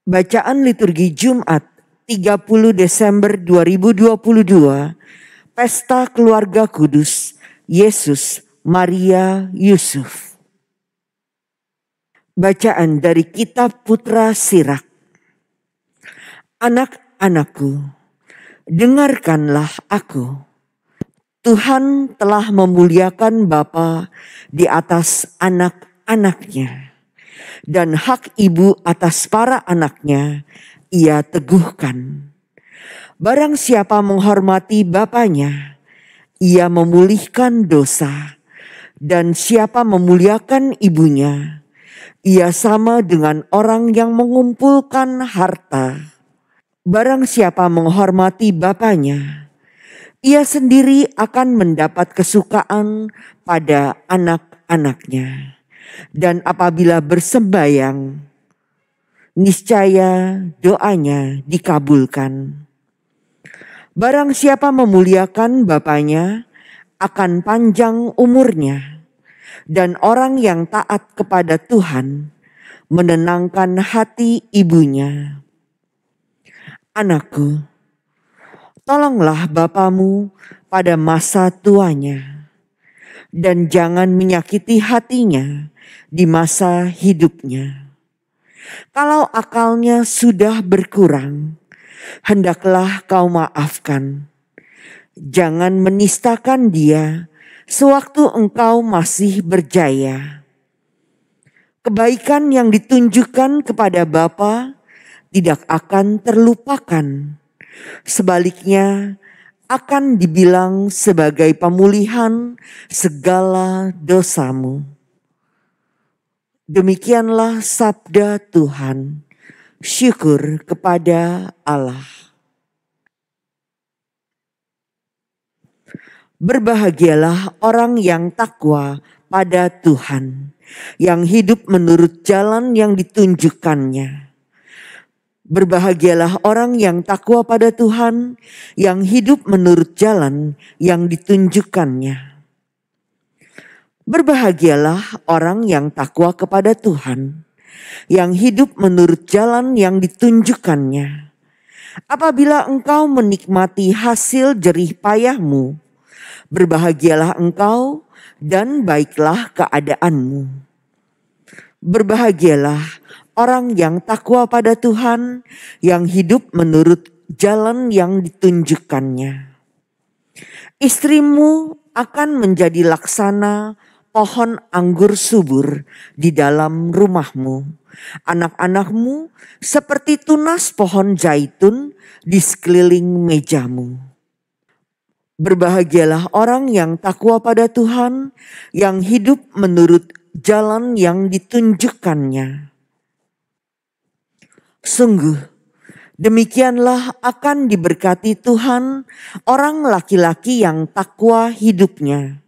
Bacaan liturgi Jumat 30 Desember 2022, Pesta Keluarga Kudus, Yesus, Maria, Yusuf. Bacaan dari Kitab Putra Sirak. Anak-anakku, dengarkanlah aku. Tuhan telah memuliakan Bapa di atas anak-anaknya, dan hak ibu atas para anaknya ia teguhkan. Barang siapa menghormati bapanya, ia memulihkan dosa, dan siapa memuliakan ibunya, ia sama dengan orang yang mengumpulkan harta. Barang siapa menghormati bapanya, ia sendiri akan mendapat kesukaan pada anak-anaknya. Dan apabila bersembayang, niscaya doanya dikabulkan. Barang siapa memuliakan bapanya akan panjang umurnya, dan orang yang taat kepada Tuhan menenangkan hati ibunya. Anakku, tolonglah bapamu pada masa tuanya, dan jangan menyakiti hatinya di masa hidupnya. Kalau akalnya sudah berkurang, hendaklah kau maafkan. Jangan menistakan dia sewaktu engkau masih berjaya. Kebaikan yang ditunjukkan kepada Bapa tidak akan terlupakan. Sebaliknya, akan dibilang sebagai pemulihan segala dosamu. Demikianlah sabda Tuhan. Syukur kepada Allah. Berbahagialah orang yang takwa pada Tuhan, yang hidup menurut jalan yang ditunjukkannya. Berbahagialah orang yang takwa pada Tuhan, yang hidup menurut jalan yang ditunjukkannya. Berbahagialah orang yang takwa kepada Tuhan, yang hidup menurut jalan yang ditunjukkannya. Apabila engkau menikmati hasil jerih payahmu, berbahagialah engkau dan baiklah keadaanmu. Berbahagialah orang yang takwa pada Tuhan, yang hidup menurut jalan yang ditunjukkannya. Istrimu akan menjadi laksana pohon anggur subur di dalam rumahmu. Anak-anakmu seperti tunas pohon zaitun di sekeliling mejamu. Berbahagialah orang yang takwa pada Tuhan, yang hidup menurut jalan yang ditunjukkannya. Sungguh, demikianlah akan diberkati Tuhan orang laki-laki yang takwa hidupnya.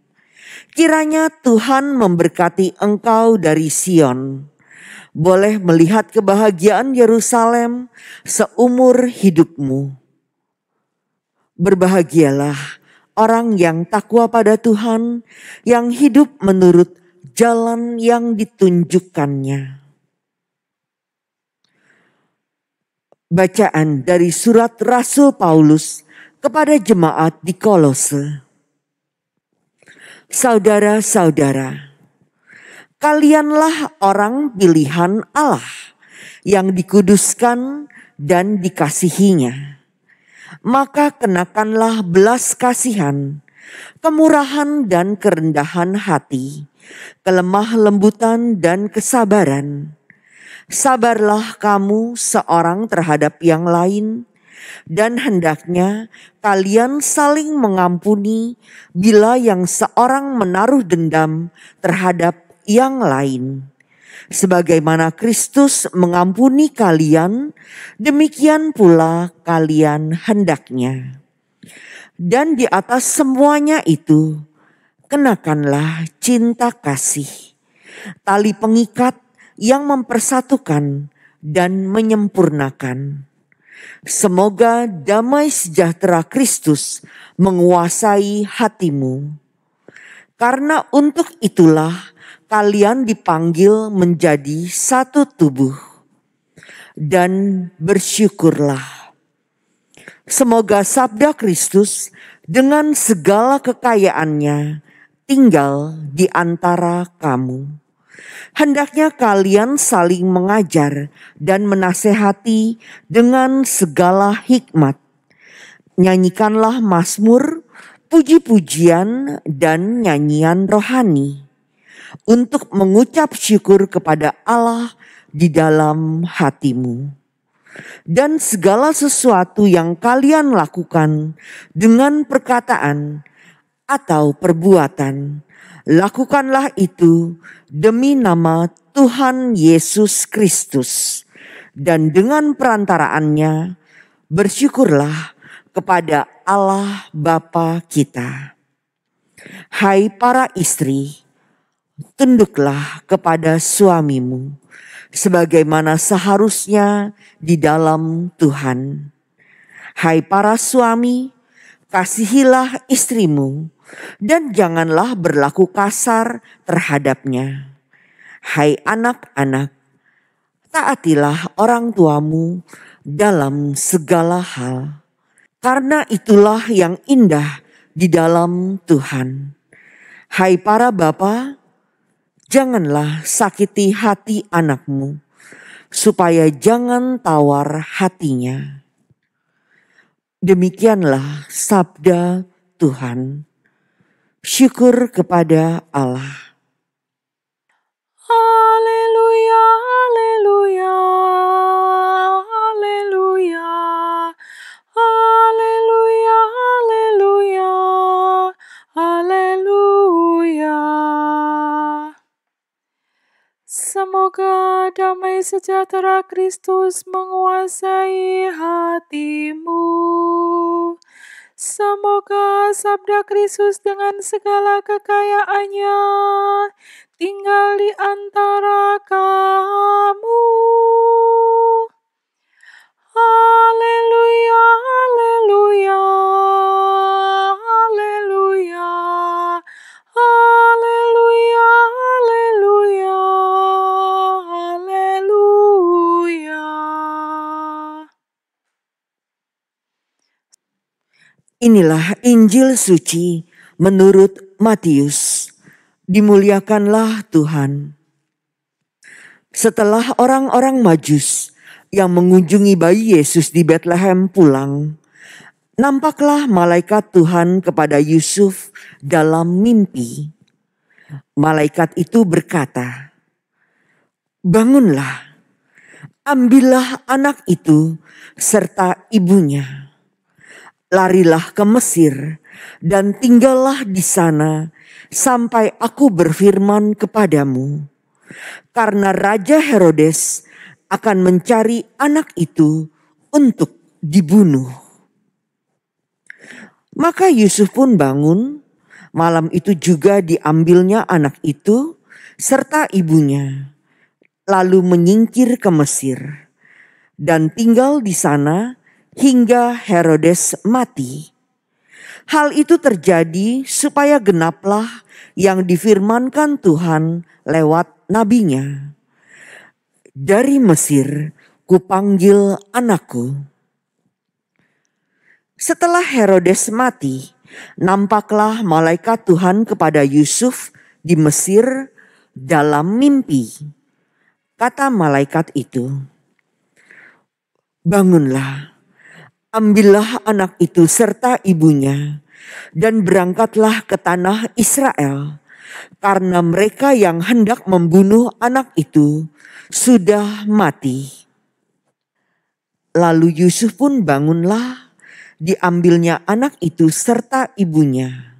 Kiranya Tuhan memberkati engkau dari Sion, boleh melihat kebahagiaan Yerusalem seumur hidupmu. Berbahagialah orang yang takwa pada Tuhan, yang hidup menurut jalan yang ditunjukkannya. Bacaan dari surat Rasul Paulus kepada jemaat di Kolose. Saudara-saudara, kalianlah orang pilihan Allah yang dikuduskan dan dikasihinya. Maka kenakanlah belas kasihan, kemurahan dan kerendahan hati, kelemah lembutan dan kesabaran. Sabarlah kamu seorang terhadap yang lain, dan hendaknya kalian saling mengampuni bila yang seorang menaruh dendam terhadap yang lain. Sebagaimana Kristus mengampuni kalian, demikian pula kalian hendaknya. Dan di atas semuanya itu, kenakanlah cinta kasih, tali pengikat yang mempersatukan dan menyempurnakan. Semoga damai sejahtera Kristus menguasai hatimu. Karena untuk itulah kalian dipanggil menjadi satu tubuh. dan bersyukurlah. Semoga sabda Kristus dengan segala kekayaannya tinggal di antara kamu. Hendaknya kalian saling mengajar dan menasehati dengan segala hikmat. Nyanyikanlah mazmur, puji-pujian, dan nyanyian rohani untuk mengucap syukur kepada Allah di dalam hatimu. Dan segala sesuatu yang kalian lakukan dengan perkataan atau perbuatan, lakukanlah itu demi nama Tuhan Yesus Kristus, dan dengan perantaraannya bersyukurlah kepada Allah Bapa kita. Hai para istri, tunduklah kepada suamimu sebagaimana seharusnya di dalam Tuhan. Hai para suami, kasihilah istrimu dan janganlah berlaku kasar terhadapnya. Hai anak-anak, taatilah orang tuamu dalam segala hal, karena itulah yang indah di dalam Tuhan. Hai para bapa, janganlah sakiti hati anakmu, supaya jangan tawar hatinya. Demikianlah sabda Tuhan. Syukur kepada Allah. Haleluya, haleluya, haleluya, haleluya, haleluya, haleluya. Semoga damai sejahtera Kristus menguasai hatimu. Semoga sabda Kristus dengan segala kekayaannya tinggal di antara kamu. Haleluya, haleluya, haleluya, haleluya, haleluya, haleluya. Inilah Injil suci menurut Matius. Dimuliakanlah Tuhan. Setelah orang-orang Majus yang mengunjungi bayi Yesus di Betlehem pulang, nampaklah malaikat Tuhan kepada Yusuf dalam mimpi. Malaikat itu berkata, "Bangunlah, ambillah anak itu serta ibunya. Larilah ke Mesir dan tinggallah di sana sampai aku berfirman kepadamu. Karena Raja Herodes akan mencari anak itu untuk dibunuh." Maka Yusuf pun bangun, malam itu juga diambilnya anak itu serta ibunya, lalu menyingkir ke Mesir dan tinggal di sana hingga Herodes mati. Hal itu terjadi supaya genaplah yang difirmankan Tuhan lewat nabinya. "Dari Mesir kupanggil anakku." Setelah Herodes mati, nampaklah malaikat Tuhan kepada Yusuf di Mesir dalam mimpi. Kata malaikat itu, "Bangunlah, ambillah anak itu serta ibunya dan berangkatlah ke tanah Israel, karena mereka yang hendak membunuh anak itu sudah mati." Lalu Yusuf pun bangunlah, diambilnya anak itu serta ibunya,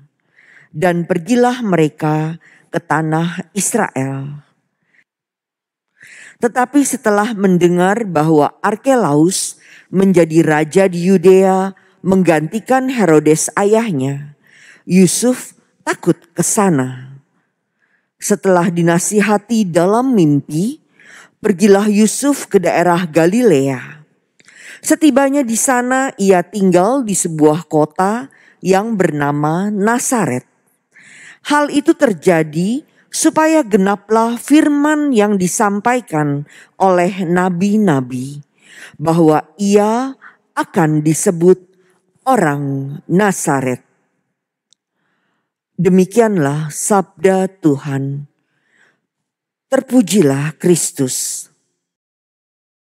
dan pergilah mereka ke tanah Israel. Tetapi setelah mendengar bahwa Arkelaus menjadi raja di Yudea menggantikan Herodes ayahnya, Yusuf takut ke sana. Setelah dinasihati dalam mimpi, pergilah Yusuf ke daerah Galilea. Setibanya di sana ia tinggal di sebuah kota yang bernama Nazaret. Hal itu terjadi supaya genaplah firman yang disampaikan oleh nabi-nabi bahwa ia akan disebut orang Nazaret. Demikianlah sabda Tuhan. Terpujilah Kristus.